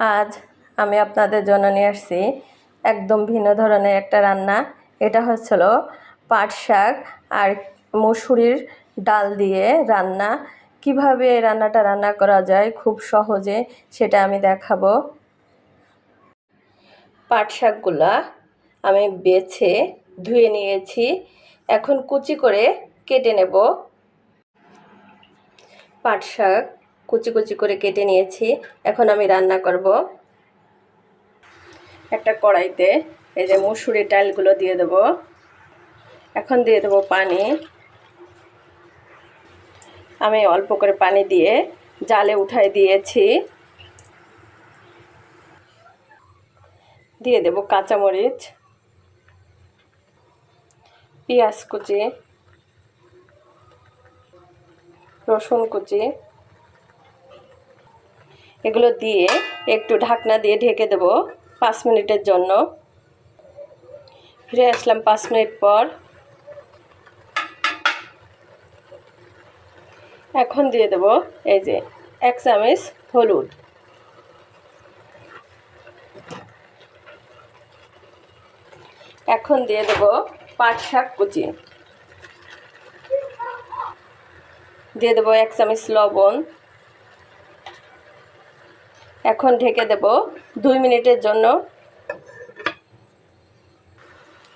আজ আমি আপনাদের জন্য নিয়ে আসছি একদম ভিন্ন ধরনের একটা রান্না। এটা হচ্ছিল পাট শাক আর মসুরির ডাল দিয়ে রান্না। কিভাবে এই রান্নাটা রান্না করা যায় খুব সহজে সেটা আমি দেখাবো। পাট শাকগুলা আমি বেছে ধুয়ে নিয়েছি, এখন কুচি করে কেটে নেব। পাট শাক কুচি কুচি করে কেটে নিয়েছি, এখন আমি রান্না করব। একটা কড়াইতে এই যে মসুরির ডালগুলো দিয়ে দেব। এখন দিয়ে দেব পানি। আমি অল্প করে পানি দিয়ে জালে উঠাই দিয়েছি। দিয়ে দেব কাঁচামরিচ, পেঁয়াজ কুচি, রসুন কুচি, এগুলো দিয়ে একটু ঢাকনা দিয়ে ঢেকে দেব 5 মিনিটের জন্য। ফিরে আসলাম 5 মিনিট পর। এখন দিয়ে দেব এই যে 1 চামচ হলুদ। এখন দিয়ে দেব পাট শাক কুচি, দিয়ে দেব 1 চামচ লবণ। এখন ঢেকে দেব 2 মিনিটের জন্য।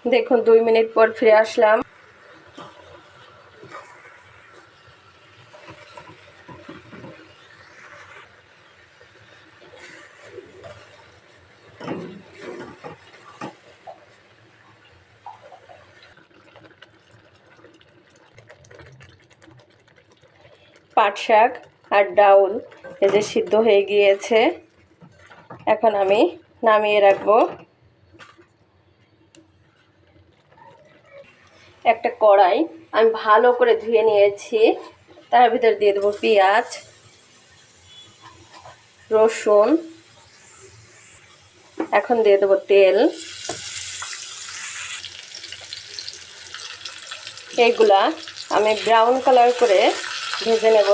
দেখুন 2 মিনিট পর ফিরে আসলাম। পাট শাক আর ডাউল এই যে সিদ্ধ হয়ে গিয়েছে, এখন আমি নামিয়ে রাখবো। একটা কড়াই আমি ভালো করে ধুয়ে নিয়েছি, তার ভিতর দিয়ে দেবো পেঁয়াজ, রসুন, এখন দিয়ে দেবো তেল। এইগুলা আমি ব্রাউন কালার করে ভেজে নেব।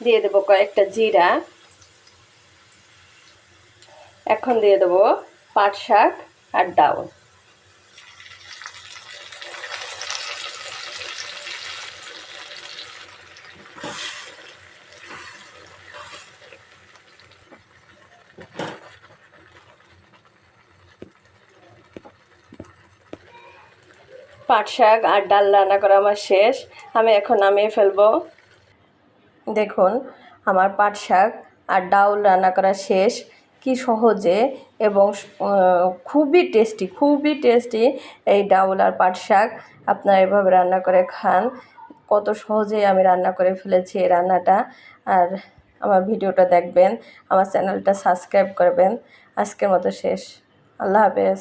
দিয়ে দেবো কয়েকটা জিরা। এখন দিয়ে দেবো পাট শাক আর ডাউল। পাট শাক আর ডাল রান্না করা আমার শেষ, আমি এখন নামিয়ে ফেলবো। দেখুন আমার পাট শাক আর ডাউল রান্না করা শেষ। কি সহজে এবং খুবই টেস্টি এই ডাউল আর পাট শাক। আপনারা এভাবে রান্না করে খান। কত সহজেই আমি রান্না করে ফেলেছি এই রান্নাটা। আর আমার ভিডিওটা দেখবেন, আমার চ্যানেলটা সাবস্ক্রাইব করবেন। আজকের মতো শেষ। আল্লাহ হাফেজ।